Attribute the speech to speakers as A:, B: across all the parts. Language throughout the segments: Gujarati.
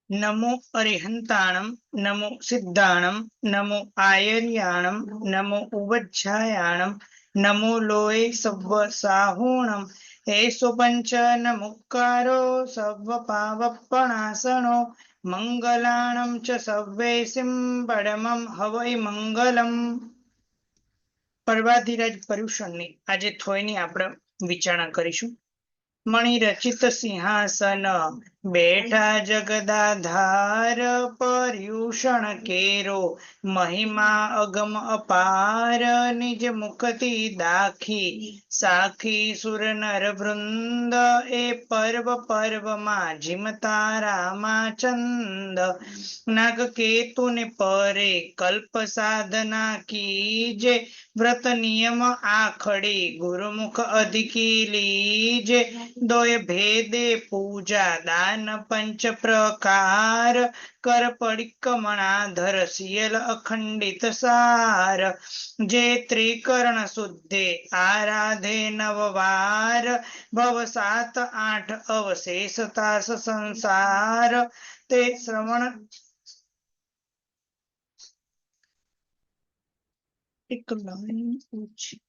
A: नमो अरिहंताणं नमो सिद्धाणं नमो आयर्याणं नमो उवज्झायाणं नमो लोये सव्वसाहूणं एषो पंच नमुक्कारो सव्वपावपणासनो मंगलाणं च सव्वेसिं परमं हवै मंगलम्। पर्वाधिराज पर्युषणની આજે થોયની આપણે વિચારણા કરીશું। मणिरचित सिंहासन बैठा जगदाधार पर्यूषण केरो महिमा अगम अपार निज मुक्ति दाखी साखी सुर नर वृंद ए पर्व पर्व मा झिमता रामा चंद नाग केतु ने परे कल्प साधना कीजे व्रत नियम आखड़ी गुरुमुख अधिकी लीजे दोय भेदे पूजा दान पंच प्रकार कर परिक्रमणाधर सियल अखंडित सार जे त्रिकरण शुद्धे आराधे नववार भव 7-8 अवशेष तास संसार ते श्रवण एक लाइन पूछी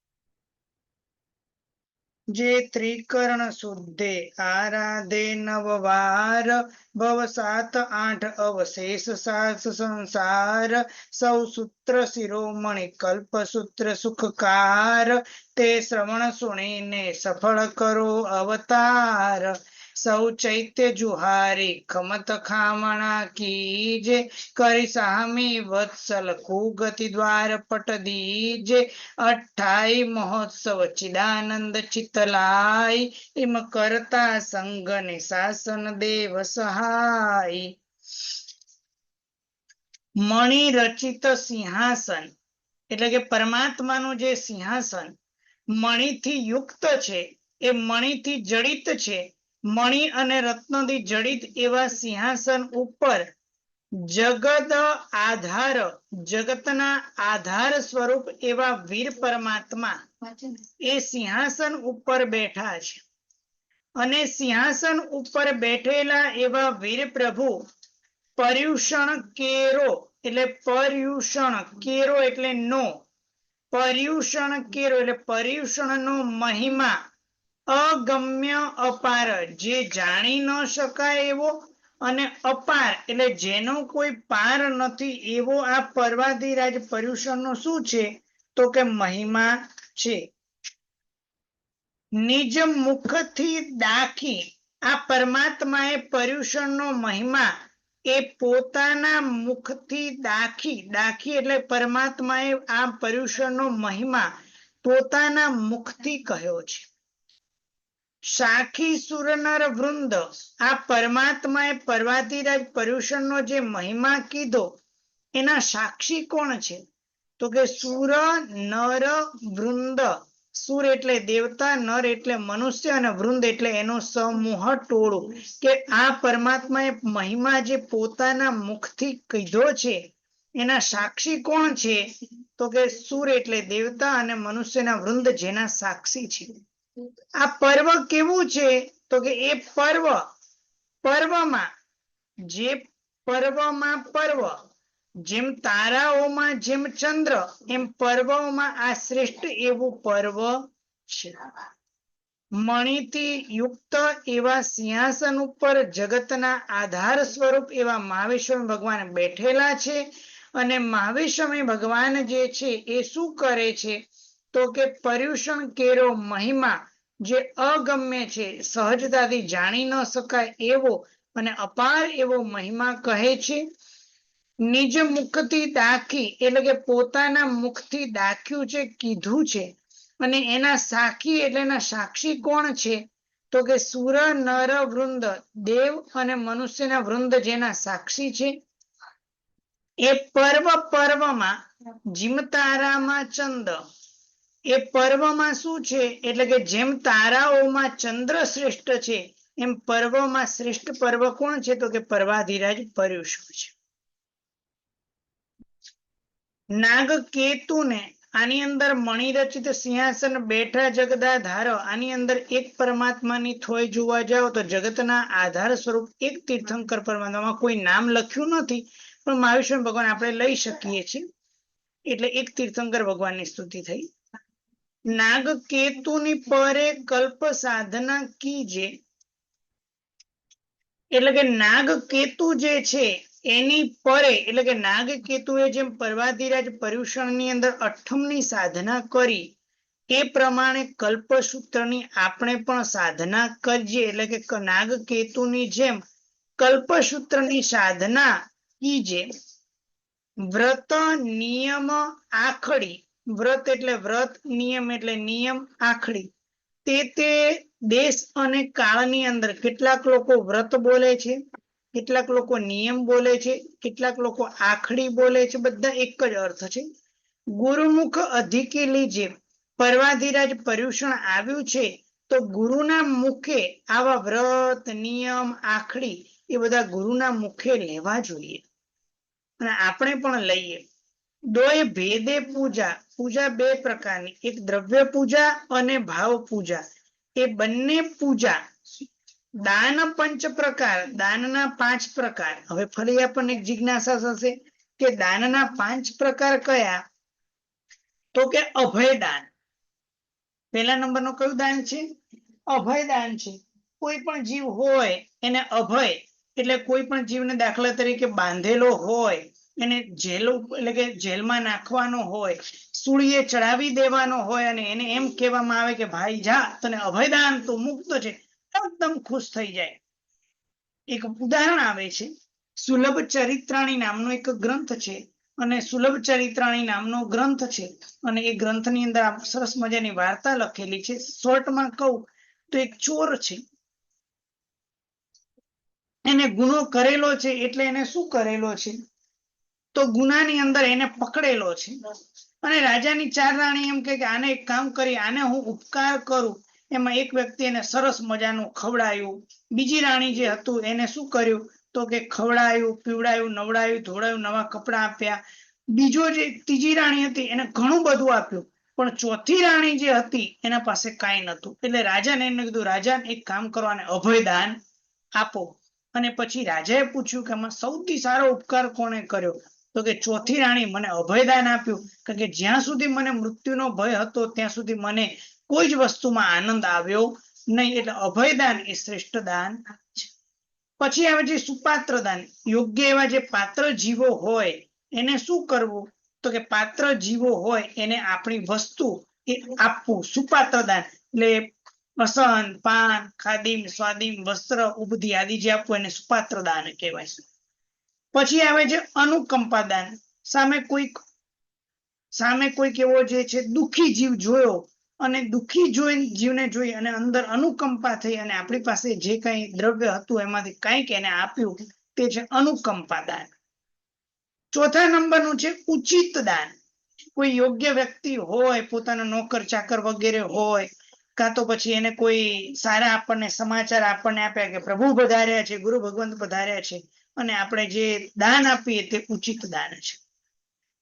A: जे त्रिकरण शुद्धे आराधे नववार भव 7-8 अवशेष सास संसार सौ सूत्र शिरोमणि कल्प सूत्र सुखकार ते श्रवण सुनीने सफल करो अवतार सौ चैत्य जुहारी खमत खामणा कीजे करी सामी वत्सल कुगति द्वार पट दीजे 28 महोत्सव चिदानंद चितलाई इम करता संग ने शासन देव सहाय। मणि रचित सिंहासन એટલે કે પરમાત્માનું જે સિંહાસન મણિથી યુક્ત છે, એ મણિથી જડિત છે। મણિ અને રત્નથી જડિત એવા સિંહાસન ઉપર જગત આધાર જગતના આધાર સ્વરૂપ એવા વીર પરમાત્મા એ સિંહાસન ઉપર બેઠા છે અને સિંહાસન ઉપર બેઠેલા એવા વીર પ્રભુ पर्यूषण केरो એટલે पर्यूषण केरो એટલે નો पर्यूषण केरो એટલે पर्यूषण નો महिमा अगम्य अपार जे जाणी न शकाय एवो અને અપાર એટલે જેનો કોઈ પાર નથી એવો આ પર્વાધિરાજ પર્યુષણનો શું છે તો કે મહિમા છે। નિજ મુખથી દાખી આ પરમાત્માએ પર્યુષણનો મહિમા એ પોતાના મુખથી દાખી દાખી એટલે પરમાત્માએ આ પર્યુષણનો મહિમા પોતાના મુખથી કહ્યો છે। સાખી સુરનર વૃંદ આ પરમાત્માએ પર્વાધિરાજ પર્યુષણનો જે મહિમા કીધો એના સાક્ષી કોણ છે તો કે સુર નર વૃંદ સુર એટલે દેવતા નર એટલે મનુષ્ય અને વૃંદ એટલે એનો સમૂહ ટોળું કે આ પરમાત્માએ મહિમા જે પોતાના મુખથી કીધો છે એના સાક્ષી કોણ છે તો કે સુર એટલે દેવતા અને મનુષ્યના વૃંદ જેના સાક્ષી છે। આ પર્વ કેવું છે તો કે એ પર્વમાં જે પર્વમાં પર્વ જેમ તારાઓમાં જેમ ચંદ્ર એમ પર્વોમાં આ શ્રેષ્ઠ એવું પર્વ છે। મણિથી યુક્ત એવા સિંહાસન ઉપર જગતના આધાર સ્વરૂપ એવા મહાવિષ્ણુ ભગવાન બેઠેલા છે અને મહાવિષ્ણુ ભગવાન જે છે એ શું કરે છે તો કે પર્યુષણ કેરો મહિમા જે અગમ્ય છે સહજતાથી જાણી ન શકાય એવો અને અપાર એવો મહિમા કહે છે। નિજ મુખથી દાખી એટલે કે પોતાના મુખથી દાખ્યું છે કીધું છે અને એના સાખી એટલે એના સાક્ષી કોણ છે તો કે સુર નર વૃંદ દેવ અને મનુષ્યના વૃંદ જેના સાક્ષી છે। એ પર્વમાં જીમ તારામાં ચંદ એ પર્વમાં શું છે એટલે કે જેમ તારાઓમાં ચંદ્ર શ્રેષ્ઠ છે એમ પર્વમાં શ્રેષ્ઠ પર્વ કોણ છે તો કે પર્વાધિરાજ પર્યુષણ છે। નાગ કેતુને આની અંદર મણિરચિત સિંહાસન બેઠા જગદા ધાર, આની અંદર એક પરમાત્માની થોય જોવા જાઓ તો જગતના આધાર સ્વરૂપ એક તીર્થંકર પરમાત્મામાં કોઈ નામ લખ્યું નથી, પણ મહાવિષ્ણુ ભગવાન આપણે લઈ શકીએ છીએ, એટલે એક તીર્થંકર ભગવાનની સ્તુતિ થઈ. નાગ કેતુની પરે કલ્પ સાધના કીજે, એટલે કે નાગ કેતુ જે છે એની પરે, એટલે કે નાગ કેતુએ જેમ પર્વાધિરાજ પર્યુષણની અંદર અઠમની સાધના કરી એ પ્રમાણે કલ્પસૂત્રની આપણે પણ સાધના કરીએ, એટલે કે નાગ કેતુની જેમ કલ્પસૂત્રની સાધના કીજે. વ્રત નિયમ આખડી, વ્રત એટલે વ્રત, નિયમ એટલે નિયમ, આખડી તે દેશ અને કાળની અંદર કેટલાક લોકો વ્રત બોલે છે, કેટલાક લોકો નિયમ બોલે છે, કેટલાક લોકો આખડી બોલે છે, બધા એક જ અર્થ છે. ગુરુમુખ અધિકી લીજે, પર્વાધિરાજ પર્યુષણ આવ્યું છે તો ગુરુના મુખે આવા વ્રત, નિયમ, આખડી એ બધા ગુરુના મુખે લેવા જોઈએ અને આપણે પણ લઈએ. દોય ભેદે પૂજા, પૂજા બે પ્રકારની, એક દ્રવ્ય પૂજા અને ભાવ પૂજા, એ બંને પૂજા. દાન પંચ પ્રકાર, દાનના 5 પ્રકાર. હવે ફરી આપણને એક જિજ્ઞાસા થશે કે દાનના 5 પ્રકાર કયા? તો કે અભય દાન. પહેલા નંબરનું કયું દાન છે? અભય દાન છે. કોઈ પણ જીવ હોય એને અભય, એટલે કોઈ પણ જીવને દાખલા તરીકે બાંધેલો હોય એને જેલ, એટલે કે જેલમાં નાખવાનો હોય, સૂળીએ ચડાવી દેવાનો હોય અને એને એમ કહેવામાં આવે કે ભાઈ જા, તને અભયદાન, તું મુક્ત છે, એકદમ ખુશ થઈ જાય. એક ઉદાહરણ આવે છે, સુલભ ચરિત્રાણી નામનો એક ગ્રંથ છે, અને સુલભ ચરિત્રાણી નામનો ગ્રંથ છે, અને એ ગ્રંથની અંદર સરસ મજાની વાર્તા લખેલી છે. શોર્ટમાં કહું તો એક ચોર છે, એને ગુનો કરેલો છે, એટલે એને શું કરેલો છે તો ગુનાની અંદર એને પકડેલો છે, અને રાજાની 4 રાણી એમ કે આને એક કામ કરી, આને હું ઉપકાર કરું. એમાં એક વ્યક્તિ એને સરસ મજાનું ખવડાયું, બીજી રાણી જે હતું એને શું કર્યું તો કે ખવડાયું, પીવડાયું, નવડાયું, ધોળાયું, નવા કપડા આપ્યા. બીજો જે ત્રીજી રાણી હતી એને ઘણું બધું આપ્યું, પણ ચોથી રાણી જે હતી એના પાસે કાંઈ નતું. એટલે રાજાને એને કીધું, રાજા એક કામ કરો, આને અભયદાન આપો. અને પછી રાજાએ પૂછ્યું કે આમાં સૌથી સારો ઉપકાર કોણે કર્યો? તો કે ચોથી રાણી મને અભયદાન આપ્યું, કારણ કે જ્યાં સુધી મને મૃત્યુનો ભય હતો ત્યાં સુધી મને કોઈ જ વસ્તુમાં આનંદ આવ્યો નહીં, એટલે અભયદાન એ શ્રેષ્ઠ દાન છે. પછી આવે છે સુપાત્ર દાન. યોગ્ય એવા જે પાત્ર જીવો હોય એને શું કરવું તો કે પાત્ર જીવો હોય એને આપણી વસ્તુ એ આપવું, સુપાત્ર દાન. એટલે વસન, પાન, ખાદીમ, સ્વાદીમ, વસ્ત્ર, ઉપધિ આદિ જે આપવું એને સુપાત્ર દાન કહેવાય છે. પછી આવે છે અનુકંપા દાન. સામે કોઈક એવો જે છે દુઃખી જીવ જોયો અને દુઃખી જીવને જોઈ અને અંદર અનુકંપા થઈ અને આપણી પાસે જે કઈ દ્રવ્ય હતું એમાંથી કંઈક એને આપ્યું, તે છે અનુકંપા દાન. ચોથા નંબરનું છે ઉચિત દાન. કોઈ યોગ્ય વ્યક્તિ હોય, પોતાના નોકર ચાકર વગેરે હોય, કાં તો પછી એને કોઈ સારા આપણને સમાચાર આપણને આપ્યા કે પ્રભુ પધાર્યા છે, ગુરુ ભગવંત પધાર્યા છે, અને આપણે જે દાન આપીએ તે ઉચિત દાન છે.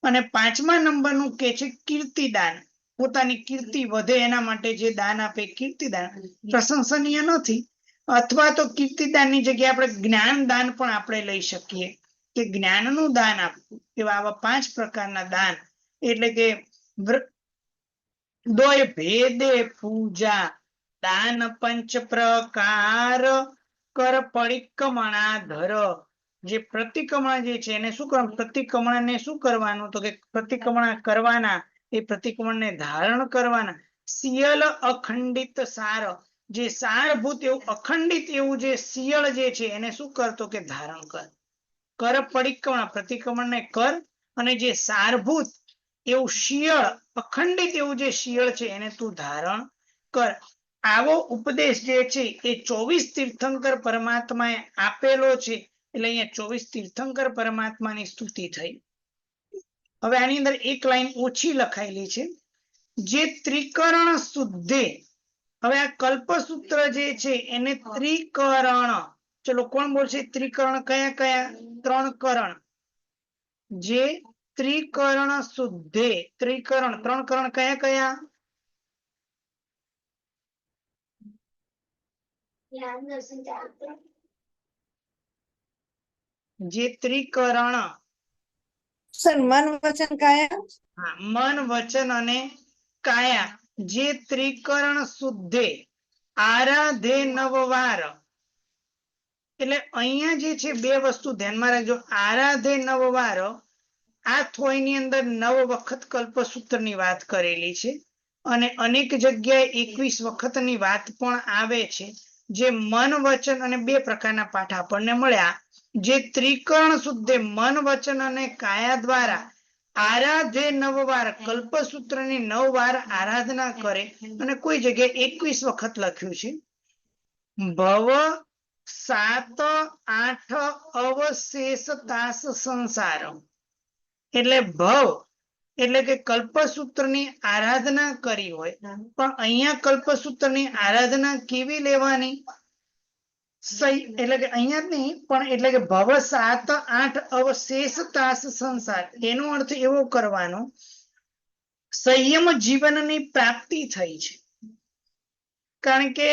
A: અને 5મા નંબરનું કે છે કીર્તિદાન. પોતાની કીર્તિ વધે એના માટે જે દાન આપે કીર્તિદાન. પ્રશંસનીય નથી, અથવા તો કીર્તિદાનની જગ્યાએ આપણે જ્ઞાન દાન પણ આપણે લઈ શકીએ કે જ્ઞાનનું દાન આપવું. એવા આવા 5 પ્રકારના દાન, એટલે કે દોય ભેદે પૂજા, દાન પંચ પ્રકાર, કર પરિક્રમણા ધર. જે પ્રતિક્રમણા જે છે એને શું કરવાનું? પ્રતિક્રમણાને શું કરવાનું તો કે પ્રતિક્રમણા કરવાના, એ પ્રતિક્રમણને ધારણ કરવાના. શિયલ અખંડિત સાર, જે સારભૂત એવું અખંડિત એવું જે શિયળ જે છે એને શું કરતો કે ધારણ કર. કર પરિક્રમણા, પ્રતિક્રમણને કર, અને જે સારભૂત એવું શિયળ, અખંડિત એવું જે શિયળ છે એને તું ધારણ કર. આવો ઉપદેશ જે છે એ 24 તીર્થંકર પરમાત્માએ આપેલો છે. એટલે અહીંયા 24 તીર્થંકર પરમાત્માની સ્તુતિ થઈ. હવે આની અંદર એક લાઈન ઓછી લખાયેલી છે, જે ત્રિકરણ શુદ્ધે. હવે આ કલ્પસૂત્ર જે છે એને ત્રિકરણ, ચલો કોણ બોલશે ત્રિકરણ? કયા કયા 3 કરણ? જે ત્રિકરણ શુદ્ધે, ત્રિકરણ, 3 કરણ કયા કયા? જે ત્રિકરણ,
B: સર મન વચન કાયા,
A: હા, મન વચન અને કાયા, જે ત્રિકરણ શુદ્ધે આરાધે નવવાર. એટલે અહીંયા જે છે બે વસ્તુ ધ્યાનમાં રાખજો. આરાધે નવવાર, આ થોયની અંદર 9 વખત કલ્પસૂત્રની વાત કરેલી છે અને અનેક જગ્યાએ 21 વખતની વાત પણ આવે છે. જે મન વચન અને 2 પ્રકારના પાઠ આપણને મળ્યા. જે ત્રિકરણ શુદ્ધે મન વચન અને કાયા દ્વારા આરાધે 9 વાર, કલ્પસૂત્રની 9 વાર આરાધના કરે, અને કોઈ જગ્યાએ 21 વખત લખ્યું છે. ભવ 7 8 અવશેષ તાસ સંસાર, એટલે ભવ એટલે કે કલ્પસૂત્રની આરાધના કરી હોય, પણ અહીંયા કલ્પસૂત્રની આરાધના કેવી લેવાની? એટલે કે અહીંયા જ નહીં, પણ એટલે કે ભવ 7 8 અવશેષ તાસ સંસાર, એનો અર્થ એવો કરવાનો, સંયમ જીવનની પ્રાપ્તિ થઈ છે. કારણ કે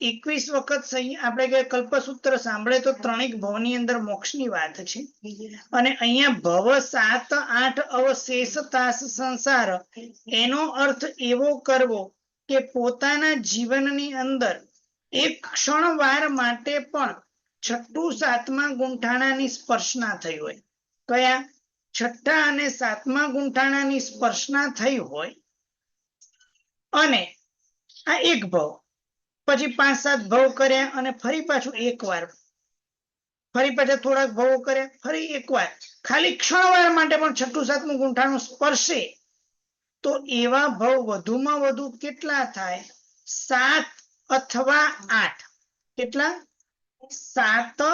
A: 21 વખત આપણે કે કલ્પસૂત્ર સાંભળે તો ત્રણેક ભવની અંદર મોક્ષની વાત છે, અને અહીંયા ભવ 7 8 અવશેષ તાસ સંસાર, એનો અર્થ એવો કરવો કે પોતાના જીવનની અંદર એક ક્ષણવાર માટે પણ 6ઠું 7મા ગુંઠાણાની સ્પર્શના થઈ હોય. કયા? 6ઠા અને 7મા ગુંઠાણાની સ્પર્શના થઈ હોય, અને આ એક ભવ, પછી 5 7 ભવ કર્યા, અને ફરી પાછું એકવાર, ફરી પાછા થોડાક ભવો કર્યા, ફરી એકવાર, ખાલી ક્ષણવાર માટે પણ 6ઠું 7મું ગુંઠાણું સ્પર્શે, તો એવા ભવ વધુમાં વધુ કેટલા થાય? 7 અથવા 8. કેટલા? 7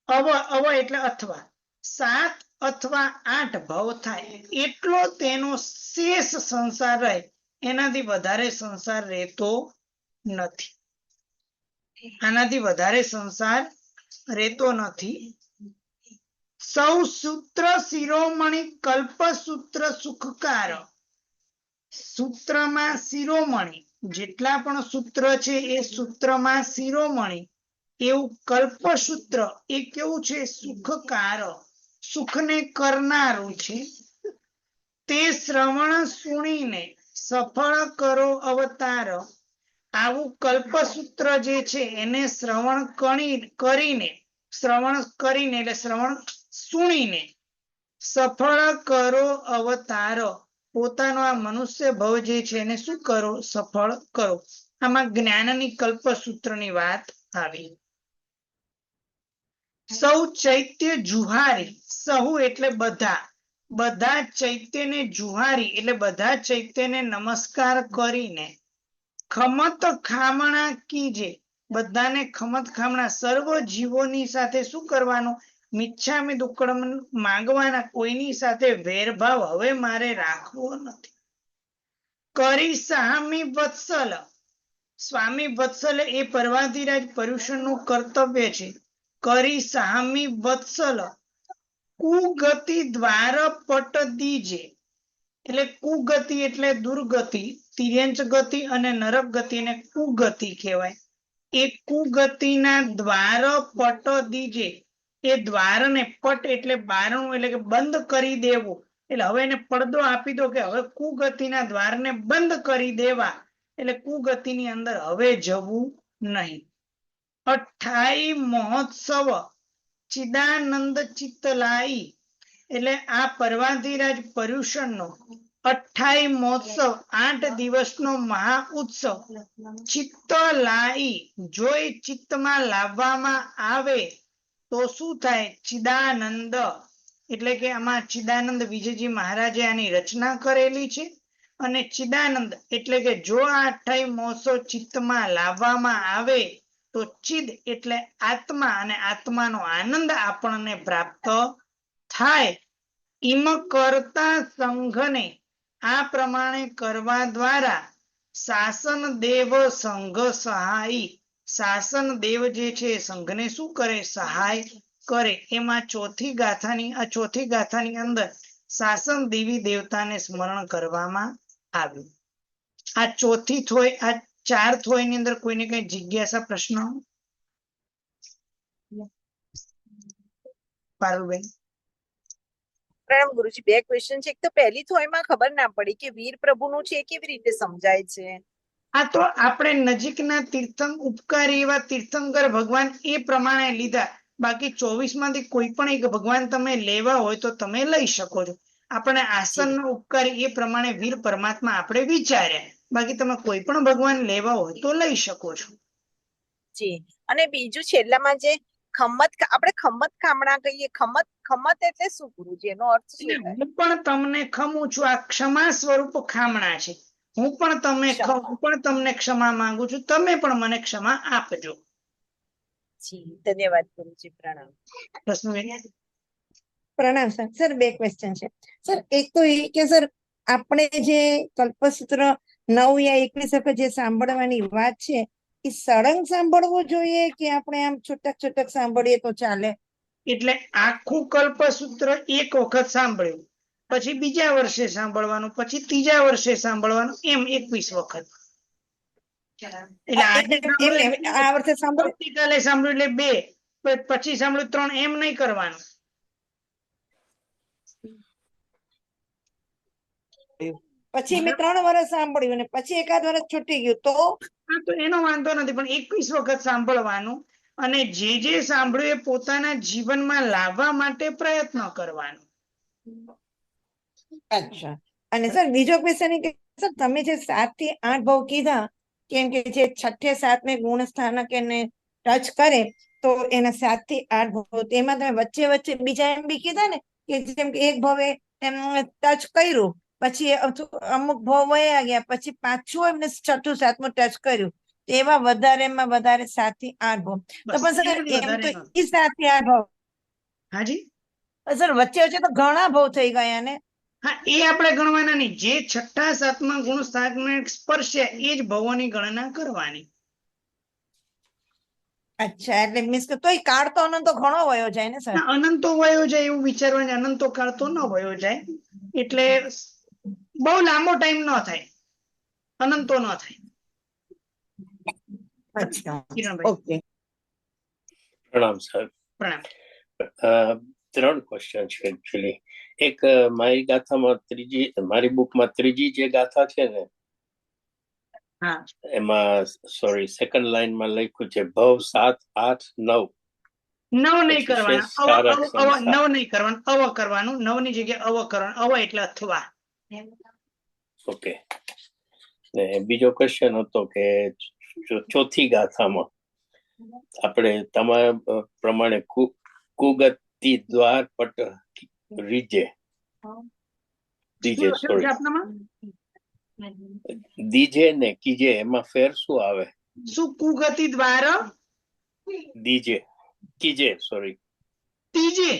A: અવ એટલે અથવા, 7 અથવા 8 ભવ થાય, એટલો તેનો શેષ સંસાર રહે. એનાથી વધારે સંસાર રહેતો નથી. આનાથી વધારે સંસાર રહેતો નથી. સૌ સૂત્ર શિરોમણી કલ્પસૂત્ર સુખકાર, સૂત્રમાં શિરોમણી, જેટલા પણ સૂત્ર છે એ સૂત્રમાં શિરોમણી, એવું કલ્પસૂત્ર એ કેવું છે? સુખકાર, સુખને કરનારું છે. તે શ્રવણ સુણીને સફળ કરો અવતાર. આવું કલ્પસૂત્ર જે છે એને શ્રવણ કરીને, શ્રવણ કરીને એટલે શ્રવણ સુણીને સફળ કરો અવતાર. પોતાનો આ મનુષ્ય ભવ જે છે એને શું કરો? સફળ કરો. આમાં જ્ઞાનની કલ્પસૂત્રની વાત આવી. સૌ ચૈત્ય જુહારી, સહુ એટલે બધા, બધા ચૈત્યને જુહારી એટલે બધા ચૈત્યને નમસ્કાર કરીને, ખમત ખામણા કીજે, બધાને ખમત ખામણા, સર્વ જીવોની સાથે શું કરવાનું? મિચ્છામિ દુક્કડમ માંગવાના, કોઈની સાથે વેરભાવ હવે મારે રાખવો નથી. કરી સામી વત્સલ, સ્વામી વત્સલ એ પર્વાધિરાજ પર્યુષણનું કર્તવ્ય છે. કરી સામી વત્સલ કુગતિ દ્વાર પટ દીજે, એટલે કુગતિ એટલે દુર્ગતિ, તિર્યંચ ગતિ અને નરક ગતિને કુગતિ કહેવાય. એ કુગતિના દ્વાર પટ દીજે, એ દ્વારને, પટ એટલે બારણું એટલે કે બંધ કરી દેવું, એટલે હવે એને પડદો આપી દો કે હવે કુગતિના દ્વારને બંધ કરી દેવા, એટલે કુગતિની અંદર હવે જવું નહીં. 28 મહોત્સવ ચિદાનંદ ચિત્તલાઈ, એટલે આ પર્વાધિરાજ પર્યુષણનો 28 મહોત્સવ, 8 દિવસનો મહા ઉત્સવ, ચિત્ત લાઈ, જોઈ ચિત્તમાં લાવવામાં આવે તો શું થાય? ચિદાનંદ, એટલે કે આમાં ચિદાનંદ વિજયજી મહારાજે આની રચના કરેલી છે. અને ચિદાનંદ એટલે કે જો આ 28 મહોત્સવ ચિત્તમાં લાવવામાં આવે તો ચિદ એટલે આત્મા, અને આત્માનો આનંદ આપણને પ્રાપ્ત થાય. ઇમ કરતા સંઘને, આ પ્રમાણે કરવા દ્વારા શાસન દેવ સંઘ સહાય, શાસન દેવ જે છે સંઘને શું કરે? સહાય કરે. એમાં ચોથી ગાથાની અંદર શાસન દેવી દેવતાને સ્મરણ કરવામાં આવ્યું. આ ચોથી થોય, આ 4 થોયની અંદર કોઈને કઈ જિજ્ઞાસા, પ્રશ્ન? પારુલબેન.
B: પ્રણામ ગુરુજી, બે ક્વેશ્ચન છે. એક તો પહેલી થોયમાં ખબર ના પડી કે વીર પ્રભુનું છે, એ કેવી રીતે સમજાય છે?
A: આ તો આપણે નજીકના ઉપકારી એવા તીર્થંકર ભગવાન એ પ્રમાણે લીધા. બાકી 24 માંથી કોઈ પણ એક ભગવાન તમે લેવા હોય તો તમે લઈ શકો છો. આપણે આસનનો ઉપકારી એ પ્રમાણે વીર પરમાત્મા આપણે વિચાર્યા. બાકી તમે કોઈ પણ ભગવાન લેવા હોય તો લઈ શકો છો.
B: જી. અને બીજું છેલ્લામાં જે ખમ્મત, આપણે ખમ્મત ખામણા કહીએ, ખમ્મત એટલે શું ગુરુજી? એનો અર્થ શું થાય?
A: હું પણ તમને ખમું છું. આ ક્ષમા સ્વરૂપ ખામણા છે. હું પણ તમને ક્ષમા માંગુ છું. તમે પણ મને ક્ષમા આપજો.
B: જી, ધન્યવાદ ગુરુજી. પ્રણામ.
A: પ્રશ્ન?
B: પ્રણામ સર. સર, બે ક્વેશ્ચન છે સર. એક તો એ કે સર, આપણે જે કલ્પસૂત્ર 9 યા 21 વખત જે સાંભળવાની વાત છે, એ સળંગ સાંભળવું જોઈએ કે આપણે આમ છૂટક છૂટક સાંભળીએ તો ચાલે?
A: એટલે આખું કલ્પસૂત્ર એક વખત સાંભળ્યું, પછી બીજા વર્ષે સાંભળવાનું, પછી ત્રીજા વર્ષે સાંભળવાનું, એમ 21 વખત. એટલે આજે
B: આ વર્ષે સાંભળ્યું,
A: આવતીકાલે સાંભળ્યું એટલે 2, પછી સાંભળ્યું 3, એમ નહીં કરવાનું.
B: પછી મેં 3 વર્ષ સાંભળ્યું અને પછી એકાદ વર્ષ છૂટી ગયું તો?
A: હા, તો એનો વાંધો નથી, પણ 21 વખત સાંભળવાનું અને જે સાંભળ્યું એ પોતાના જીવનમાં લાવવા માટે પ્રયત્ન કરવાનો.
B: અચ્છા. અને સર, બીજો ક્વેશ્ચન કે સર, તમે જે 7 થી 8 ભાવ કીધા, કેમ કે જે 6 7 ગુણ સ્થાનક એને ટચ કરે તો એના 7 થી 8 ભાવ, તેમાં તમે વચ્ચે વચ્ચે બીજા એમ બી કીધા ને કે જેમ કે એક ભાવે એમ ટચ કર્યું, પછી અમુક ભાવ વયા ગયા, પછી પાછું એમને 6થું 7મું ટચ કર્યું, એવા વધારેમાં વધારે 7 થી 8 ભાવ. તો પણ સર, એમ તો ઈ 7 થી 8 ભાવ.
A: હાજી
B: સર, વચ્ચે વચ્ચે તો ઘણા ભાવ થઈ ગયા ને?
A: હા, એ આપણે ગણવાના નહીં. જે 6થા 7મા ગુણ સ્થાનકને સ્પર્શે એ જ ભવોની ગણના કરવાની.
B: અચ્છા, એટલે મીન્સ કે તોય કાળ તો અનંતો ઘણો વયો જાય ને સર?
A: અનંતો વયો જાય એવું વિચારવાનું. અનંતો કાળ તો ન વયો જાય, એટલે બહુ લાંબો ટાઈમ ન થાય, અનંતો ન થાય.
B: અચ્છા,
A: કિરણભાઈ.
B: ઓકે.
C: પ્રણામ સાહેબ.
A: પ્રણામ.
C: 3 ક્વેશ્ચન છે એકચ્યુઅલી. એક, મારી ગાથામાં મારી બુકમાં ત્રીજી જે ગાથા છે ને,
A: હા,
C: એમાં સેકન્ડ લાઈનમાં લખ્યું છે ભવ 7 8 9.
A: 9 નહીં
C: પછી
A: કરવાના,
C: શેષ કારક સંસાર.
A: 9 નહીં કરવાનું, અવ કરવાનું. 9 ની જગ્યાએ અવ કરવાનું. અવ એટલે અથવા.
C: ઓકે. ને બીજો ક્વેશ્ચન હતો કે ચોથી ગાથામાં આપણે તમારા પ્રમાણે કુગતિ દ્વાર પટ રીજે દીજે,
A: શું
C: સોરી,
A: આપનામાં?
C: દીજે ને કીજે, એમાં ફેર શું આવે?
A: શું કુગતિ દ્વારા
C: દીજે કીજે, સોરી.
A: ત્રીજે?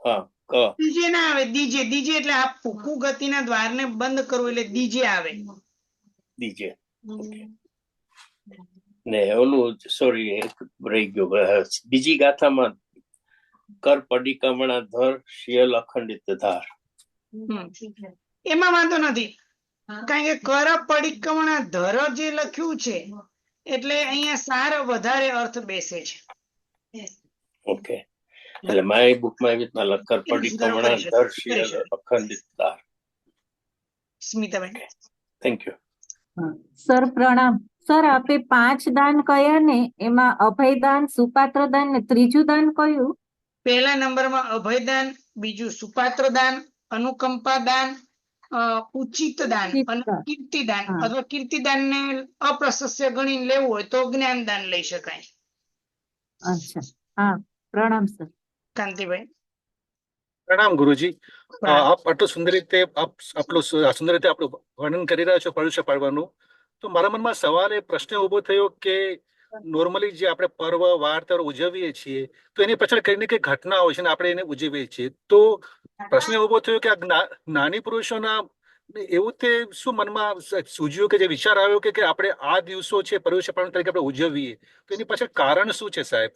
C: હા, ક
A: ત્રીજે ના આવે, દીજે. દીજે એટલે આપવું. કુગતિના દ્વારને બંધ કરવું એટલે દીજે આવે.
C: દીજે. ને ઓલું, સોરી, એક રહી ગયો. બીજી ગાથામાં કર પડિકમણા ધર શિયલ અખંડિત ધાર.
A: એમાં વાંધો નથી, કારણ કે કર પડિક્રમણા ધર જે લખ્યું છે એટલે અહીંયા સાર વધારે અર્થ બેસે છે.
C: ઓકે. એટલે મારી બુકમાં એવી રીતના કર પડિકમણા ધર શિયલ અખંડિત ધાર.
A: સ્મિતાબેન.
C: Thank you.
D: સર પ્રણામ. સર, આપે 5 દાન કયા ને એમાં અભયદાન, સુપાત્ર દાન ને ત્રીજું દાન કયું?
A: પહેલા નંબરમાં અભયદાન, બીજું સુપાત્ર દાન, અનુકંપા દાન, ઉચિત દાન અને કીર્તિદાન. અથવા કીર્તિદાન ને અપ્રશસ્ય ગણીને લેવું હોય તો જ્ઞાનદાન લઈ શકાય.
D: અચ્છા, હા, પ્રણામ સર.
A: કાંતિભાઈ.
E: પ્રણામ ગુરુજી. આપ આટલું સુંદર રીતે આપણું વર્ણન કરી રહ્યા છો પર્યુષ પર્વનું. તો મારા મનમાં સવાલ એ પ્રશ્ન ઉભો થયો કે નોર્મલી જે આપણે પર્વ વાર તહેવાર ઉજવીએ છીએ તો એની પાછળ કઈ ને કઈ ઘટના હોય છે ને આપણે એને ઉજવીએ છીએ. તો પ્રશ્ન ઉભો થયો કે આ જ્ઞાની પુરુષોના એવું તે શું મનમાં સૂઝ્યું કે જે વિચાર આવ્યો કે આપણે આ દિવસો છે પર્યુષ પર્વ તરીકે આપણે ઉજવીએ, તો એની પાછળ કારણ શું છે સાહેબ?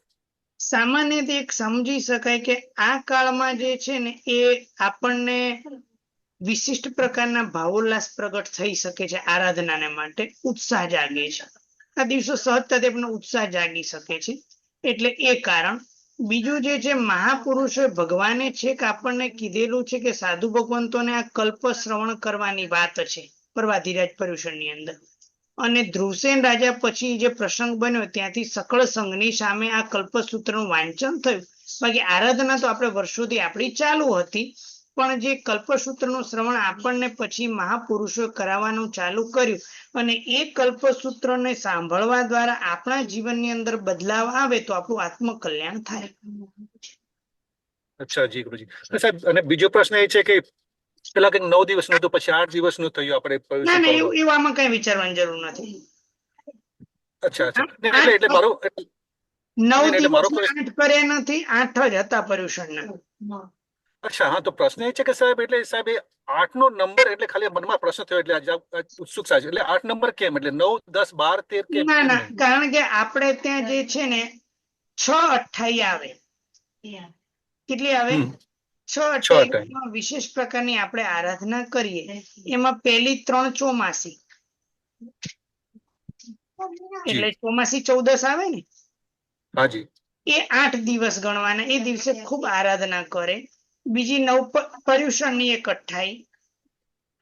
A: સામાન્યથી એક સમજી શકાય કે આ કાળમાં જે છે ને એ આપણને વિશિષ્ટ પ્રકારના ભાવોલ્લાસ પ્રગટ થઈ શકે છે, આરાધનાને માટે ઉત્સાહ જાગે છે. આ દિવસો સહજતાથી આપણને ઉત્સાહ જાગી શકે છે, એટલે એ કારણ. બીજું જે છે, મહાપુરુષો ભગવાને છેક આપણને કીધેલું છે કે સાધુ ભગવંતોને આ કલ્પ શ્રવણ કરવાની વાત છે પર્વાધિરાજ પર્યુષણની અંદર. અને ધ્રુવસેન રાજા પછી જે પ્રસંગ બન્યો ત્યાંથી સકળ સંઘની સામે આ કલ્પસૂત્રનું વાંચન થયું. બાકી આરાધના તો આપણે વર્ષોથી આપણી ચાલુ હતી, પણ જે કલ્પસૂત્રનું શ્રવણ આપણને પછી મહાપુરુષો કરાવવાનું ચાલુ કર્યું અને એ કલ્પસૂત્રને સાંભળવા દ્વારા આપણા જીવનની અંદર બદલાવ આવે તો આપણું આત્મકલ્યાણ થાય.
E: અચ્છા જી ગુરુજી. સાહેબ, અને બીજો પ્રશ્ન એ છે કે પેલા કંઈક 9 દિવસનું હતું, પછી 8 દિવસનું થયું આપણે
A: ના
E: પર્યુષણ
A: ના,
E: પર્વ.
A: એવું આમાં કઈ વિચારવાની જરૂર નથી.
E: અચ્છા અચ્છા. એટલે મારો
A: 9
E: એટલે મારો
A: દિવસ 8 કર્યા નથી, 8 જ હતા પર્યુષણના.
E: અચ્છા, હા, તો પ્રશ્ન એ છે કે સાહેબ, એટલે સાહેબ એ 8 નો નંબર, એટલે ખાલી મનમાં પ્રશ્ન થયો એટલે આજે ઉત્સુકતા છે. એટલે 8 નંબર કેમ? એટલે 9, 10, 12, 13 કેમ?
A: ના
E: કેમ
A: ના,
E: નહીં?
A: કારણ કે આપણે ત્યાં જે છે ને 628 આવે. કેટલી આવે? 628 માં વિશેષ પ્રકારની આપણે આરાધના કરીએ. એમાં પહેલી 3 ચોમાસી, એટલે ચોમાસી 14 આવે ને,
E: હાજી.
A: એ 8 દિવસ ગણવાના. એ દિવસે ખૂબ આરાધના કરે. બીજી પર્યુષણની 1 28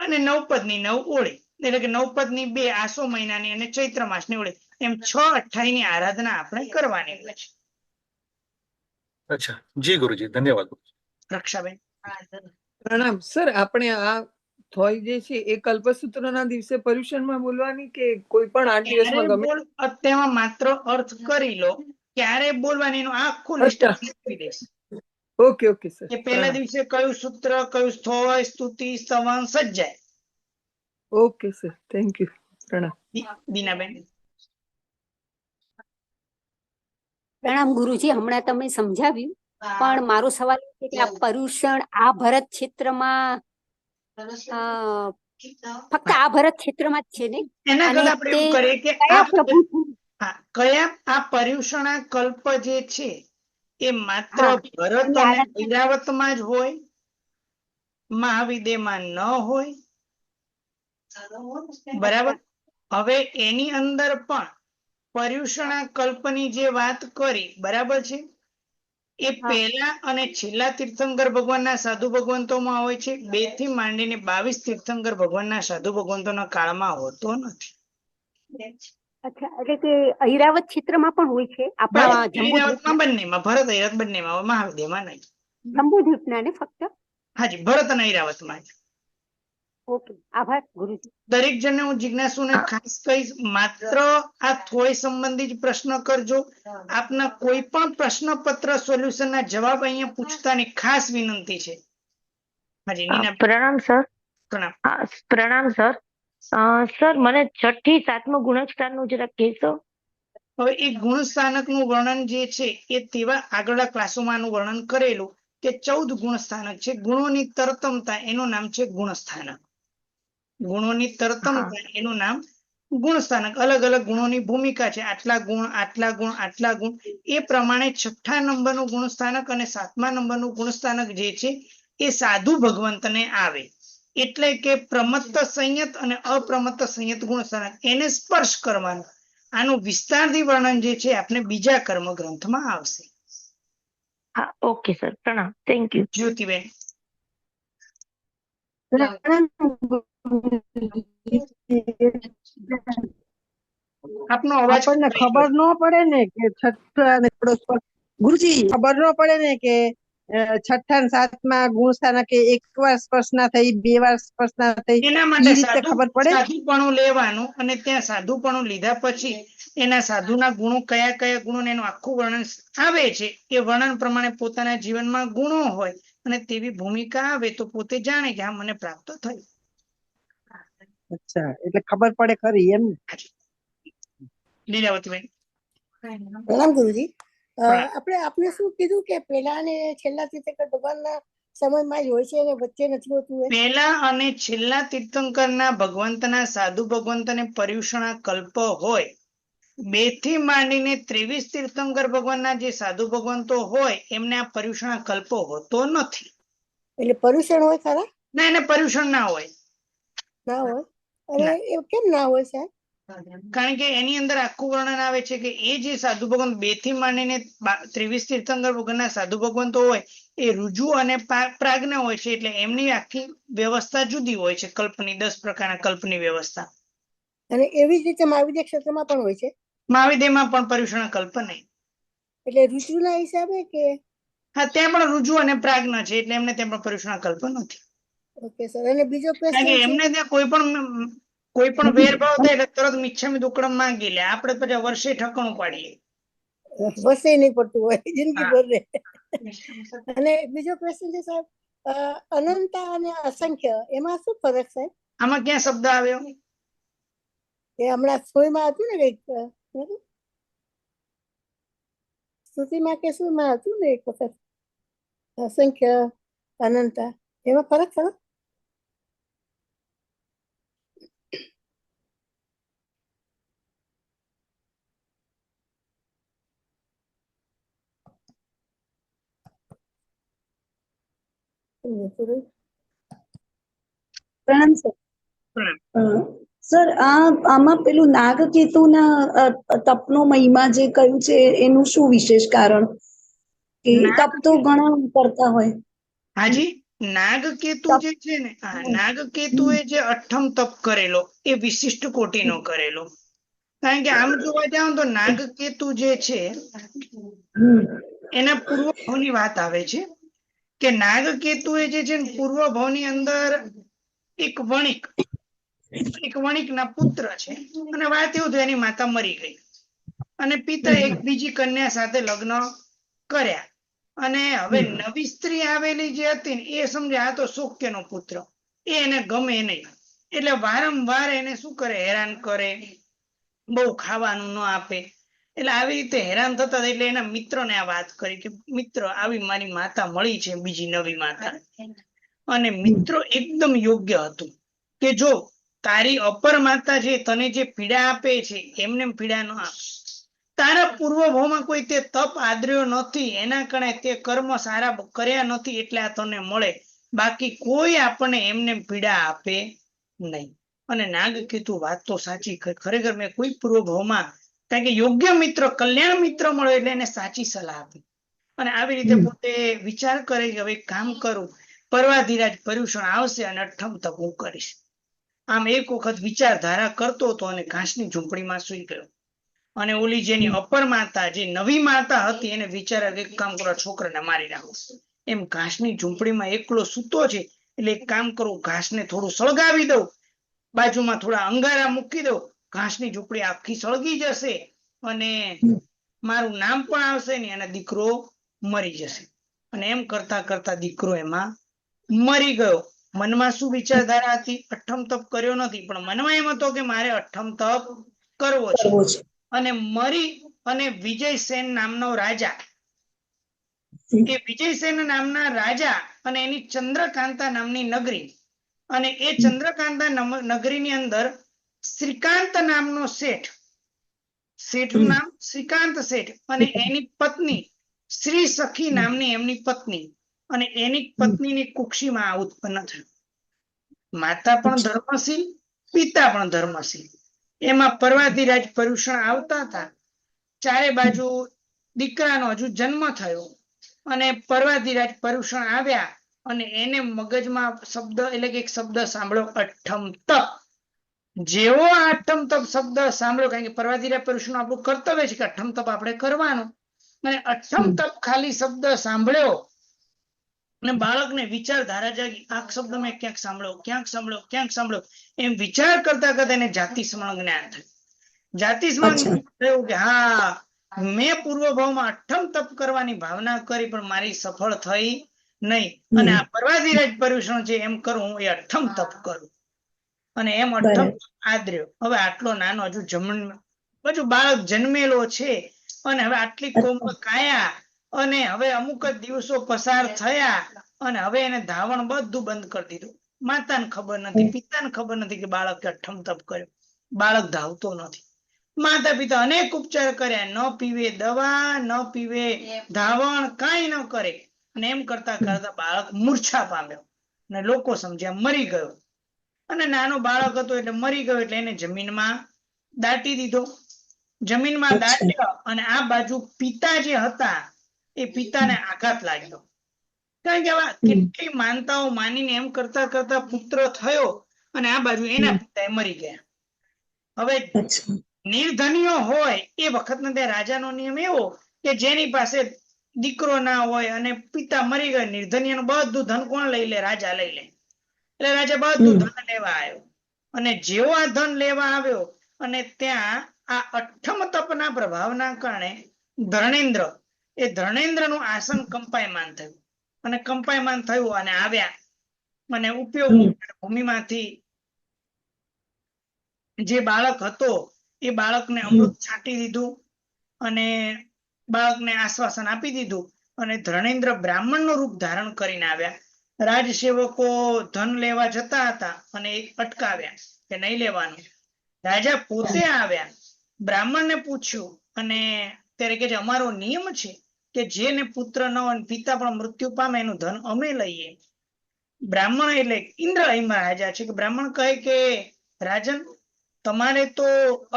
A: અને નવપદની 9 ઓળી, એટલે કે નવપદની 2 આસો મહિનાની અને ચૈત્ર માસની ઓળી, એમ 628 ની આરાધના આપણે કરવાની હોય છે.
E: અચ્છા જી ગુરુજી, ધન્યવાદ.
A: રક્ષાબેન.
F: પ્રણામ સર. આપણે આ થોઈ જે છે એ કલ્પસૂત્રના દિવસે પર્યુષણમાં બોલવાની કે કોઈ પણ 8 દિવસમાં
A: ક્યારે
F: ગમે?
A: બોલ, તેમાં માત્ર અર્થ કરી લો, ક્યારે બોલવાની એનું આખું લિસ્ટ
F: અચ્છા.
A: આપી દઈશ.
F: Okay okay sir.
A: કે પહેલા દિવસે કયું સૂત્ર, કયું થોય, સ્તુતિ, સ્તવન, સજ્જાય.
F: Okay sir, thank you. પ્રણામ.
A: બીનાબેન.
G: પ્રણામ ગુરુજી. હમણાં તમે સમજાવ્યું, પણ મારો સવાલ એ છે કે આ પર્યુષણ આ ભરત ક્ષેત્રમાં ફક્ત આ ભરત ક્ષેત્રમાં જ છે ને?
A: એના
G: અને
A: કરતા આપણે
G: તે
A: એવું કરીએ કે
G: કયા પ્રભુ?
A: કયા આ પર્યુષણા કલ્પ જે છે એ માત્ર
G: હા.
A: ભરત
G: અને
A: અને ઐરાવતમાં જ હોય, મહાવિદ્યમાં ન હોય. બરાબર. હવે એની અંદર પણ પર્યુષણા કલ્પની જે વાત કરી, બરાબર છે, એ પહેલા અને છેલ્લા તીર્થંકર ભગવાનના સાધુ ભગવંતોમાં હોય છે. 2 થી માંડીને 22 તીર્થંકર ભગવાનના સાધુ ભગવંતોના કાળમાં હોતો નથી.
G: અચ્છા, એટલે કે ઐરાવત ક્ષેત્રમાં પણ હોય છે આપણા
A: ઐરાવતમાં બંનેમાં, ભરત ઐરાવત બંનેમાં હોય, મહાવિદ્યમાં નહીં.
G: જંબુદ્વીપના ને ફક્ત?
A: હાજી, ભરત અને ઐરાવતમાં જ.
G: ઓકે, આભાર ગુરુજી.
A: દરેક જણને હું જિજ્ઞાસુને ખાસ કહીશ, માત્ર આ થોય સંબંધી જ પ્રશ્ન કરજો. આપના કોઈ પણ પ્રશ્નપત્ર સોલ્યુશનના જવાબ અહીંયા પૂછતાની ખાસ વિનંતી છે. હાજી નીના.
H: પ્રણામ સર.
A: પ્રણામ.
H: પ્રણામ સર. સર, મને 6 થી 7મું ગુણસ્થાનનું જરા કહેશો?
A: હવે એ ગુણસ્થાનકનું વર્ણન જે છે એ તેવા આગળના ક્લાસોમાંનું વર્ણન કરેલું કે 14 ગુણસ્થાનક છે. ગુણોની તરતમતા એનું નામ છે ગુણસ્થાનક. ગુણોની તરતમતા એનું નામ ગુણસ્થાનક. અલગ અલગ ગુણોની ભૂમિકા છે. આટલા ગુણ, આટલા ગુણ, આટલા ગુણ. એ પ્રમાણે 6થા નંબરનું ગુણસ્થાનક અને 7મા નંબરનું ગુણસ્થાનક જે છે એ સાધુ ભગવંતને આવે. એટલે કે પ્રમત્ત સંયત અને અપ્રમત્ત સંયત ગુણસ્થાનક, એને સ્પર્શ કરવાનો. આનું વિસ્તારથી વર્ણન જે છે આપણે બીજા કર્મ ગ્રંથમાં આવશે.
H: હા, ઓકે સર. પ્રણામ. Thank you.
A: જ્યોતિબેન. આપનો અવાજ
B: આપણને ખબર ન પડે ને કે છઠ્ઠા અને ગુરુજી ખબર ન પડે ને કે 6થા અને 7મા ગુણસ્થાનક એકવાર સ્પર્શ ના થઈ, 2 વાર સ્પર્શ ના થઈ,
A: એના
B: એ
A: માટે
B: રીતે ખબર પડે.
A: સાધુપણું લેવાનું અને ત્યાં સાધુપણું લીધા પછી એના સાધુના ગુણો કયા કયા ગુણો, એનું આખું વર્ણન આવે છે. એ વર્ણન પ્રમાણે પોતાના જીવનમાં ગુણો હોય અને તેવી ભૂમિકા આવે તો પોતે જાણે કે હા, મને પ્રાપ્ત થયું.
B: અચ્છા, એટલે ખબર પડે ખરી એમ ને?
A: લીલાવતીબેન.
I: પ્રણામ ગુરુજી. આપણે શું કીધું કે પહેલા અને છેલ્લા તીર્થંકર ભગવાનના સમયમાં જ હોય છે અને વચ્ચે નથી હોતું?
A: પહેલા અને છેલ્લા તીર્થંકરના ભગવંતના સાધુ ભગવંતને પર્યુષણા કલ્પ હોય, 2 થી માંડીને 23 તીર્થંકર ભગવાનના જે સાધુ ભગવંતો હોય એમને આ પર્યુષણ કલ્પ હોતો નથી.
I: એટલે પર્યુષણ હોય ખરા?
A: ના, એને પર્યુષણ ના હોય.
I: ના હોય? અને
A: ના.
I: એ કેમ ના હોય સાહેબ?
A: કારણ કે એની અંદર આખું વર્ણન આવે છે કે એ જે સાધુ ભગવંત 2 થી માંડીને 23 તીર્થંકર ભગવાનના સાધુ ભગવંતો હોય એ રુજુ અને પ્રાજ્ઞ હોય છે, એટલે એમની આખી વ્યવસ્થા જુદી હોય છે. કલ્પની 10 પ્રકારના કલ્પની વ્યવસ્થા.
I: અને એવી જ રીતે મહાવિદ્ય ક્ષેત્રમાં પણ હોય છે?
A: મહાવિદ્યમાં પણ પર્યુષણ કલ્પ નહીં.
I: એટલે ઋતુના હિસાબે કે?
A: હા, ત્યાં પણ રુજુ અને પ્રાજ્ઞ છે, એટલે એમને ત્યાં પણ પર્યુષણ કલ્પ નથી.
I: Okay sir. અને બીજો
A: કારણ
I: ક્વેશ્ચન
A: કે
I: છે,
A: એમને ત્યાં કોઈ પણ વેરભાવ થાય એટલે તરત મિચ્છામી દુક્કડમ માંગી લે. આપણે પછી વર્ષે ઠકણું પાડીએ.
I: વસે નહીં પડતું હોય જિંદગી
A: હા.
I: ભર રહે. અને બીજો ક્વેશ્ચન છે સાહેબ, અનંત અને અસંખ્ય એમાં શું ફરક છે?
A: આમાં ક્યાં શબ્દ આવ્યો?
I: એ હમણાં સોયમાં હતું ને કંઈક, સ્તુતિમાં કે સુરમાં હતું ને એક વખત, અસંખ્ય અનંત, એમાં ફરક ખરો?
J: પ્રણામ સર. સર, આમાં પેલું નાગકેતુના તપનો મહિમા જે કહ્યું છે એનું શું વિશેષ કારણ? કે તપ તો ઘણા કરતા હોય.
A: હાજી, નાગકેતુ જે છે ને, નાગકેતુ એ જે 8મ તપ કરેલો એ વિશિષ્ટ કોટીનો કરેલો. કારણ કે આમ જોવા જાવ તો નાગકેતુ જે છે એના પૂર્વભાવની વાત આવે છે કે નાગકેતુ એ જે છે પૂર્વ ભાવની અંદર એક વણિકના પુત્ર છે, અને વાત એવું થઈ એની માતા મરી ગઈ અને પિતા એક બીજી કન્યા સાથે લગ્ન કર્યા, અને હવે નવી સ્ત્રી આવેલી જે હતી ને એ સમજે આ તો શોક્યનો પુત્ર, એ એને ગમે નહીં, એટલે વારંવાર એને શું કરે, હેરાન કરે, બહુ ખાવાનું ન આપે. એટલે આવી રીતે હેરાન થતા એટલે એના મિત્રને આ વાત કરી કે મિત્ર, આવી મારી માતા મળી છે, બીજી નવી માતા. અને મિત્રો એકદમ યોગ્ય હતું કે જો તારી અપર માતા છે તને જે પીડા આપે છે એમને પીડા ન આપ. તારા પૂર્વ ભાવમાં કોઈ તે તપ આદર્યો નથી, એના કારણે તે કર્મ સારા કર્યા નથી, એટલે આ તને મળે. બાકી કોઈ આપણને એમને પીડા આપે નહીં. અને નાગકેતુ વાત તો સાચી, ખરેખર મેં કોઈ પૂર્વ ભાવમાં, કારણ કે યોગ્ય મિત્ર, કલ્યાણ મિત્ર મળે એટલે એને સાચી સલાહ આપી. અને આવી રીતે પોતે વિચાર કરે કે હવે કામ કરું, પર્વાધિરાજ પર્યુષણ આવશે અને 8મ તપ હું કરીશ. આમ એક વખત વિચારધારા કરતો હતો અને ઘાસની ઝૂંપડીમાં સૂઈ ગયો. અને ઓલી જેની અપર માતા, જે નવી માતા હતી, એને વિચાર એક કામ કરો, છોકરાને મારી નાખો. એમ ઘાસની ઝૂંપડીમાં એકલો સૂતો છે, એટલે એક કામ કરું, ઘાસને થોડું સળગાવી દઉં, બાજુમાં થોડા અંગારા મૂકી દઉં, ઘાસની ઝૂંપડી આખી સળગી જશે અને મારું નામ પણ આવશે ને, અને દીકરો મરી જશે. અને એમ કરતા કરતા દીકરો એમાં મરી ગયો. મનમાં શું વિચારધારા હતી? 8મ તપ કર્યો નથી, પણ મનમાં એમ હતો કે મારે 8મ તપ કરવો છે. અને મરી અને વિજયસેન નામનો રાજા, એ વિજયસેન નામના રાજા અને એની ચંદ્રકાંતા નામની નગરી, અને એ ચંદ્રકાંતા નગરીની અંદર શ્રીકાંત નામનો શેઠ, શેઠનું નામ શ્રીકાંત શેઠ, અને એની પત્ની શ્રી સખી નામની એમની પત્ની, અને એની પત્નીની કુક્ષીમાં આ ઉત્પન્ન થયું. માતા પણ ધર્મશીલ, પિતા પણ ધર્મશીલ. એમાં પર્વાધિરાજ પર્યુષણ આવતા હતા. ચારે બાજુ દીકરાનો હજુ જન્મ થયો, અને પર્વાધિરાજ પર્યુષણ આવ્યા, અને એને મગજમાં શબ્દ, એટલે કે એક શબ્દ સાંભળ્યો, 8મ તપ. જેવો 8મ તપ શબ્દ સાંભળ્યો, કારણ કે પર્વાધિરાજ પર્યુષણ આપણું કર્તવ્ય છે કે 8મ તપ આપણે કરવાનું, અને 8મ તપ ખાલી શબ્દ સાંભળ્યો અને બાળકને વિચારધારા જાગી, આ શબ્દ મેં ક્યાંક સાંભળ્યો, ક્યાંક સાંભળ્યો, ક્યાંક સાંભળ્યો, એમ વિચાર કરતા કરતા એને જાતિ સ્મરણ જ્ઞાન થયું. જાતિ સ્મરણ થયું કે હા, મેં પૂર્વ ભાવમાં 8મ તપ કરવાની ભાવના કરી, પણ મારી સફળ થઈ નહીં, અને આ પર્વાધિરાજ પર્યુષણ છે એમ કરું, હું એ 8મ તપ કરું. અને એમ 8મ આદર્યો. હવે આટલો નાનો હજુ બાળક જન્મેલો છે, અને હવે આટલી કોમળ કાયા, અને હવે અમુક જ દિવસો પસાર થયા, અને હવે એને ધાવણ બધું બંધ કરી દીધું. માતાને ખબર નથી, પિતાને ખબર નથી કે બાળકે 8મ તપ કર્યો. બાળક ધાવતો નથી. માતા પિતા અનેક ઉપચાર કર્યા, ન પીવે દવા, ન પીવે ધાવણ, કાંઈ ન કરે, અને એમ કરતા કરતા બાળક મૂર્છા પામ્યો અને લોકો સમજ્યા મરી ગયો. અને નાનો બાળક હતો એટલે મરી ગયો એટલે એને જમીનમાં દાટી દીધો. જમીનમાં દાટ્યો અને આ બાજુ પિતા જે હતા એ પિતાને આઘાત લાગ્યો, કારણ કે આવા કેટલી માનતાઓ માનીને એમ કરતા કરતા પુત્ર થયો અને આ બાજુ એના પિતા મરી ગયા. હવે નિર્ધનીઓ હોય એ વખતનો તે રાજાનો નિયમ એવો કે જેની પાસે દીકરો ના હોય અને પિતા મરી ગયો, નિર્ધનીયનું બધું ધન કોણ લઈ લે? રાજા લઈ લે. એટલે રાજા બધું ધન લેવા આવ્યો અને જેવો આ ધન લેવા આવ્યો અને ત્યાં આ અઠ્ઠમ તપના પ્રભાવના કારણે ધર્ણેન્દ્રનું આસન કંપાયમાન થયું અને કંપાયમાન થયું અને આવ્યા અને ઉપયોગ ભૂમિમાંથી જે બાળક હતો એ બાળકને અમૃત છાંટી દીધું અને બાળકને આશ્વાસન આપી દીધું અને ધર્ણેન્દ્ર બ્રાહ્મણનું રૂપ ધારણ કરીને આવ્યા. રાજસેવકો ધન લેવા જતા હતા અને અટકાવ્યા કે નહીં લેવાનું. રાજા પોતે આવ્યા, બ્રાહ્મણને પૂછ્યું અને ત્યારે કે અમારો નિયમ છે કે જેને પુત્ર ન હોય પિતા પણ મૃત્યુ પામે એનું ધન અમે લઈએ. બ્રાહ્મણ એટલે ઇન્દ્ર અહીંમાં રાજા છે કે બ્રાહ્મણ કહે કે રાજન, તમારે તો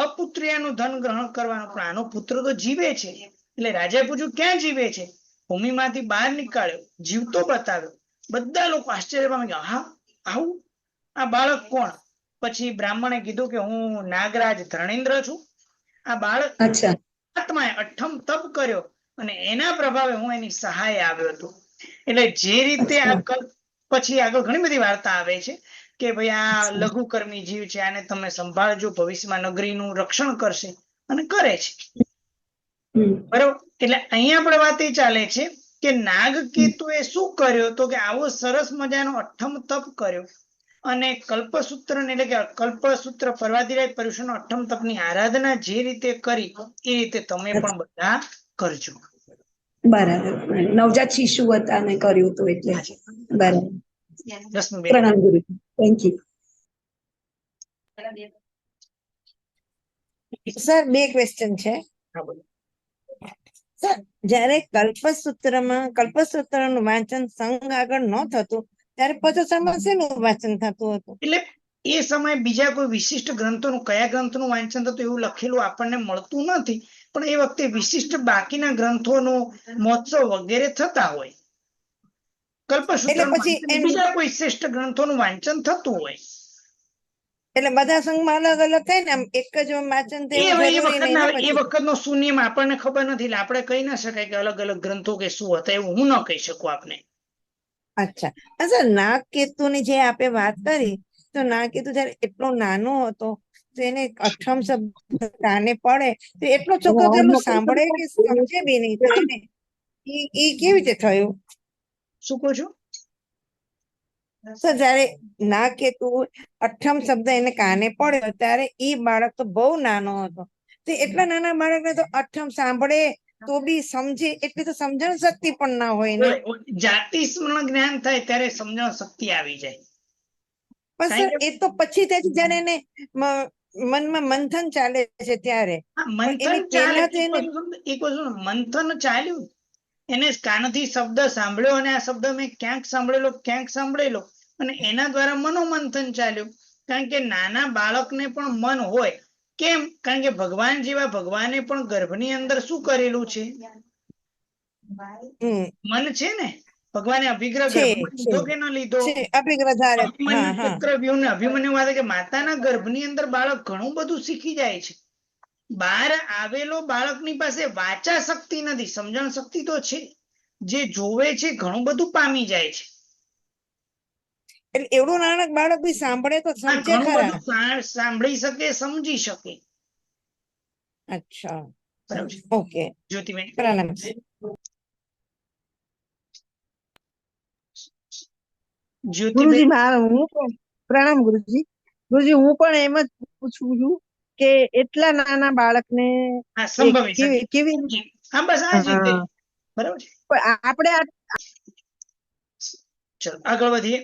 A: અપુત્રિયાનું ધન ગ્રહણ કરવાનું, પણ આનો પુત્ર તો જીવે છે. એટલે રાજાએ પૂછ્યું ક્યાં જીવે છે? ભૂમિમાંથી બહાર નીકાળ્યો, જીવતો બતાવ્યો. બધા લોકો આશ્ચર્ય પામી ગયા, હા આવું? આ બાળક કોણ? પછી બ્રાહ્મણે કીધું કે હું નાગરાજ ધર્ણેન્દ્ર છું. આ બાળક આત્માએ અઠ્ઠમ તપ કર્યો અને એના પ્રભાવે હું એની સહાય આવ્યો હતો. એટલે જે રીતે આ પછી આગળ ઘણી બધી વાર્તા આવે છે કે ભાઈ આ લઘુકર્મી જીવ છે, આને તમે સંભાળજો, ભવિષ્યમાં નગરીનું રક્ષણ કરશે અને કરે છે. બરોબર. એટલે અહીંયા પણ વાત એ ચાલે છે કે નાગકેતુએ શું કર્યો તો કે આવો સરસ મજાનો અઠ્ઠમ તપ કર્યો અને કલ્પસૂત્ર એટલે કે કલ્પસૂત્ર પર્વાધિરાજ પર્યુષણનો અઠ્ઠમ તપની આરાધના જે રીતે કરી એ રીતે તમે પણ બધા કરજો.
J: બરાબર. નવજાત શિશુ હતા ને કર્યું હતું એટલે બરાબર.
A: રશ્મિબેન.
J: પ્રણામ ગુરુજી. Thank you.
B: સર 2 ક્વેશ્ચન છે.
A: હા, બોલો.
B: સર, જયારે કલ્પસૂત્રનું વાંચન સંઘ આગળ ન થતું ત્યારે પચોતરમાં શેનું વાંચન થતું હતું?
A: એટલે એ સમયે બીજા કોઈ વિશિષ્ટ ગ્રંથોનું, કયા ગ્રંથોનું વાંચન થતું એવું લખેલું આપણને મળતું નથી, પણ એ વખતે વિશિષ્ટ બાકીના ગ્રંથોનું મહોત્સવ વગેરે થતા હોય. કલ્પસૂત્ર બીજા કોઈ શ્રેષ્ઠ ગ્રંથોનું વાંચન થતું હોય.
B: એટલે બધા સંઘમાં અલગ અલગ થાય ને, આમ એક જ વાંચન
A: એ વખતનો સુનિયમ આપણને ખબર નથી એટલે આપણે કહી ના શકાય કે અલગ અલગ ગ્રંથો કે શું હતા, એવું હું ન કહી શકું આપને.
B: અચ્છા. સર, નાગકેતુની જે આપે વાત કરી તો નાગકેતુ જયારે એટલો નાનો હતો તો એને અઠ્ઠમ શબ્દ કાને પડે તો એટલો છોકરો એટલું સાંભળે કે સમજે બી નહીં, તો એને એ કેવી રીતે થયું?
A: શું કહો છો?
B: સર, જયારે નાગકેતુ અઠ્ઠમ શબ્દ એને કાને પડ્યો ત્યારે એ બાળક તો બહુ નાનો હતો, તો એટલા નાના બાળકને તો અઠ્ઠમ સાંભળે તો બી સમજે એટલી તો સમજણ શક્તિ પણ ના હોય ને.
A: જાતિ સ્મરણ જ્ઞાન થાય ત્યારે સમજણ શક્તિ આવી જાય.
B: પણ સર, એ તો પછી તેથી જયારે એને મનમાં મંથન ચાલે છે ત્યારે
A: મંથન ચાલ્યું, એને કાનથી શબ્દ સાંભળ્યો અને આ શબ્દ મેં ક્યાંક સાંભળેલો અને એના દ્વારા મનોમંથન ચાલ્યું. કારણ કે નાના બાળકને પણ મન હોય. કેમ? કારણ કે ભગવાન જેવા ભગવાને પણ ગર્ભની અંદર શું કરેલું છે? મન છે ને. ભગવાને અભિગ્રહ લીધો કે ન લીધો? અભિમન્યુ વાત કે માતાના ગર્ભની અંદર બાળક ઘણું બધું શીખી જાય છે. બહાર આવેલો બાળકની પાસે વાચા શક્તિ નથી, સમજણ શક્તિ તો છે. જે જોવે છે ઘણું બધું પામી જાય છે.
B: એટલે એવડું નાનક બાળક બી સાંભળે તો સમજે ખરા?
A: સાંભળી શકે, સમજી શકે.
B: અચ્છા,
A: બરાબર.
B: ઓકે.
A: જ્યોતિબેન.
B: પ્રણામ.
K: ગુરુજી, પ્રણામ ગુરુજી. ગુરુજી, હું પણ એમ જ પૂછું છું કે એટલા નાના બાળકને કેવી
A: બરાબર. આપણે આગળ વધીએ.